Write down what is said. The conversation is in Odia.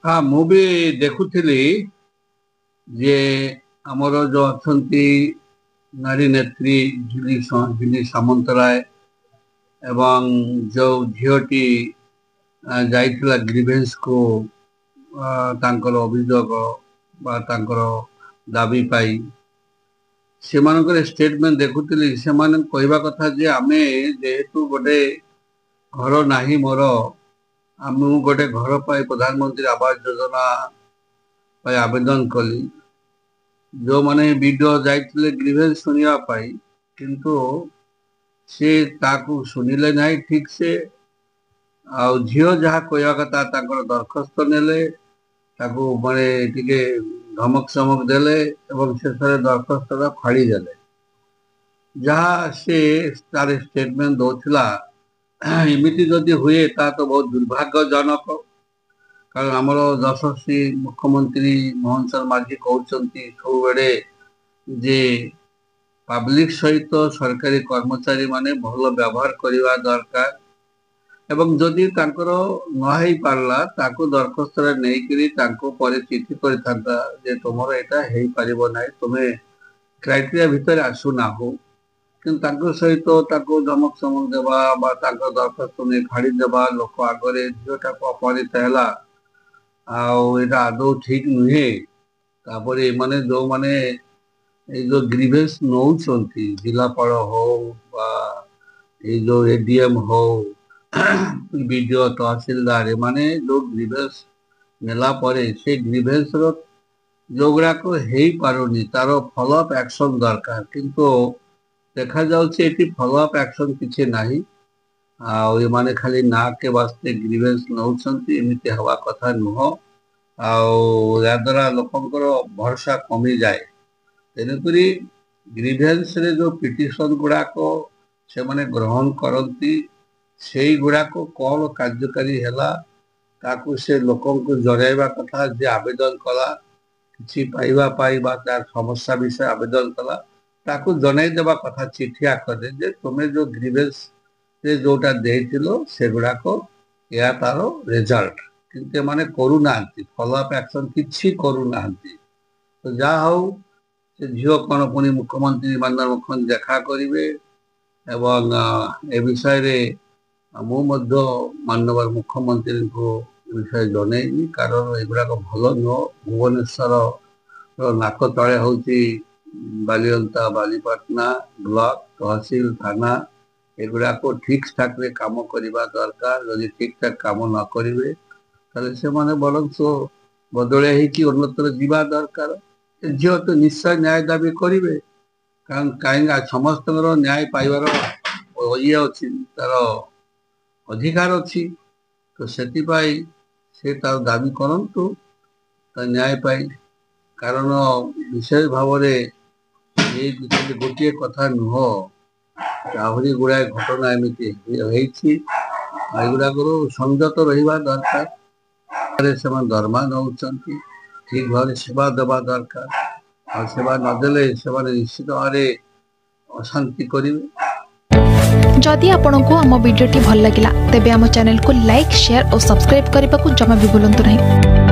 हाँ ମୁଁ ବି ଦେଖୁଥିଲି ଯେ ଆମର ଯୋଉ ଅଛନ୍ତି ନାରୀ ନେତ୍ରୀ ଝିଲି ସାମନ୍ତରାୟ ଏବଂ ଯୋଉ ଝିଅଟି ଯାଇଥିଲା ଗ୍ରିଭେନ୍ସ କୁ ତାଙ୍କର ଅଭିଯୋଗ ବା ତାଙ୍କର ଦାବି ପାଇ ସେମାନଙ୍କର ଷ୍ଟେଟମେଣ୍ଟ ଦେଖୁଥିଲି। ସେମାନେ କହିବା କଥା ଯେ ଆମେ ଯେହେତୁ ଗୋଟେ ଘର ନାହିଁ ମୋର, ମୁଁ ଗୋଟେ ଘର ପାଇଁ ପ୍ରଧାନମନ୍ତ୍ରୀ ଆବାସ ଯୋଜନା ପାଇଁ ଆବେଦନ କଲି। ଯୋଉମାନେ ବିଡିଓ ଯାଇଥିଲେ ଗ୍ରିଭେନ୍ସ ଶୁଣିବା ପାଇଁ, କିନ୍ତୁ ସେ ତାକୁ ଶୁଣିଲେ ନାହିଁ ଠିକ ସେ। ଆଉ ଝିଅ ଯାହା କହିବା କଥା ତାଙ୍କର ଦରଖାସ୍ତ ନେଲେ, ତାକୁ ମାନେ ଟିକେ ଧମକ ଚମକ ଦେଲେ ଏବଂ ଶେଷରେ ଦରଖାସ୍ତଟା ଫାଡ଼ି ଦେଲେ। ଯାହା ସେ ତାର ଷ୍ଟେଟମେଣ୍ଟ ଦଉଥିଲା, ଏମିତି ଯଦି ହୁଏ ତାହା ତ ବହୁତ ଦୁର୍ଭାଗ୍ୟଜନକ। କାରଣ ଆମର ଯଶସ୍ୱୀ ମୁଖ୍ୟମନ୍ତ୍ରୀ ମୋହନ ଚରଣ ମାଝୀ କହୁଛନ୍ତି ସବୁବେଳେ ଯେ ପାବ୍ଲିକ ସହିତ ସରକାରୀ କର୍ମଚାରୀ ମାନେ ଭଲ ବ୍ୟବହାର କରିବା ଦରକାର ଏବଂ ଯଦି ତାଙ୍କର ନ ହେଇ ପାରିଲା ତାକୁ ଦରଖାସ୍ତରେ ନେଇକରି ତାଙ୍କୁ ପରେ ଚିଠି କରିଥାନ୍ତା ଯେ ତୁମର ଏଇଟା ହେଇପାରିବ ନାହିଁ, ତୁମେ କ୍ରାଇଟେରିଆ ଭିତରେ ଆସୁନାହଁ। କିନ୍ତୁ ତାଙ୍କ ସହିତ ତାକୁ ଧମକ ଚମକ ଦେବା ବା ତାଙ୍କ ଦରଖାସ୍ତ ନେଇ ଫାଡ଼ିଦେବା, ଲୋକ ଆଗରେ ଝିଅଟାକୁ ଅପମାନିତ ହେଲା, ଆଉ ଏଇଟା ଆଦୌ ଠିକ ନୁହେଁ। ତାପରେ ଏମାନେ ଯୋଉମାନେ ଏଇ ଯୋଉ ଗ୍ରିଭେନ୍ସ ନଉଛନ୍ତି, ଜିଲ୍ଲାପାଳ ହଉ ବା ଏଇ ଯୋଉ ଏଡିଏମ ହଉ, ବିଡିଓ ତହସିଲଦାର, ଏମାନେ ଯୋଉ ଗ୍ରିଭେନ୍ସ ନେଲା ପରେ ସେ ଗ୍ରିଭେନ୍ସ ର ଯୋଉଗୁଡାକ ହେଇପାରୁନି ତାର ଫଲୋ ଅପ୍ ଆକ୍ସନ ଦରକାର। କିନ୍ତୁ ଦେଖାଯାଉଛି ଏଠି ଫଲୋ ଅପ୍ ଆକ୍ସନ କିଛି ନାହିଁ। ଆଉ ଏମାନେ ଖାଲି ନା କେ ବାସ୍ତେ ଗ୍ରିଭେନ୍ସ ନଉଛନ୍ତି, ଏମିତି ହବା କଥା ନୁହଁ। ଆଉ ଏହା ଦ୍ୱାରା ଲୋକଙ୍କର ଭରସା କମିଯାଏ। ତେଣୁକରି ଗ୍ରିଭେନ୍ସରେ ଯୋଉ ପିଟିସନ ଗୁଡାକ ସେମାନେ ଗ୍ରହଣ କରନ୍ତି, ସେଇଗୁଡାକ କଣ କାର୍ଯ୍ୟକାରୀ ହେଲା ତାକୁ ସେ ଲୋକଙ୍କୁ ଜଣାଇବା କଥା ଯେ ଆବେଦନ କଲା କିଛି ପାଇବା ପାଇଁ ବା ତାର ସମସ୍ୟା ବିଷୟରେ ଆବେଦନ କଲା, ତାକୁ ଜଣେଇ ଦେବା କଥା ଚିଠି ଆକାରରେ ଯେ ତୁମେ ଯୋଉ ଗ୍ରିଭେନ୍ସ ରେ ଯୋଉଟା ଦେଇଥିଲ ସେଗୁଡାକ ଏହା ତାର ରେଜଲ୍ଟ। କିନ୍ତୁ ଏମାନେ କରୁନାହାନ୍ତି, ଫଲୋ ଅପ୍ ଆକ୍ସନ କିଛି କରୁନାହାନ୍ତି। ତ ଯାହା ହଉ ସେ ଝିଅ କଣ ପୁଣି ମୁଖ୍ୟମନ୍ତ୍ରୀ ମାନ୍ୟବର ମୁଖ୍ୟମନ୍ତ୍ରୀ ଦେଖା କରିବେ ଏବଂ ଏ ବିଷୟରେ ମୁଁ ମଧ୍ୟ ମାନ୍ୟବର ମୁଖ୍ୟମନ୍ତ୍ରୀଙ୍କୁ ଏ ବିଷୟରେ ଜଣେଇବି। କାରଣ ଏଗୁଡାକ ଭଲ ନୁହଁ। ଭୁବନେଶ୍ୱର ନାକ ତଳେ ହଉଛି ବାଲିଅନ୍ତା, ବାଲିପାଟଣା ବ୍ଲକ, ତହସିଲ, ଥାନା, ଏଗୁଡାକ ଠିକ ଠାକ ରେ କାମ କରିବା ଦରକାର। ଯଦି ଠିକ ଠାକ କାମ ନ କରିବେ ତାହେଲେ ସେମାନେ ବରଂ ବଦଳିଆ ହେଇକି ଅନ୍ୟତ୍ର ଯିବା ଦରକାର। ଝିଅ ତ ନିଶ୍ଚୟ ନ୍ୟାୟ ଦାବି କରିବେ, କାରଣ କାହିଁକି ସମସ୍ତଙ୍କର ନ୍ୟାୟ ପାଇବାର ଇଏ ଅଛି, ତାର ଅଧିକାର ଅଛି। ତ ସେଥିପାଇଁ ସେ ତାର ଦାବି କରନ୍ତୁ ତା ନ୍ୟାୟ ପାଇଁ। କାରଣ ବିଶେଷ ଭାବରେ ଏଇ ଗୋଟିଏ କଥା ନୁହଁ, ଆହୁରି ଗୁଡାଏ ଘଟଣା ଏମିତି ହେଇଛି। ଏଗୁଡାକରୁ ସଂଯତ ରହିବା ଦରକାର। ସେମାନେ ଦରମା ନଉଛନ୍ତି, ଠିକ ଭାବରେ ସେବା ଦେବା ଦରକାର। ଆଉ ସେବା ନଦେଲେ ସେମାନେ ନିଶ୍ଚିତ ଭାବରେ ଅଶାନ୍ତି କରିବେ। जदि आपंक आम भिडी भल लगा तेब आम चैनल को लाइक, शेयर और सब्सक्राइब करने को जमा भी भूलु नहीं।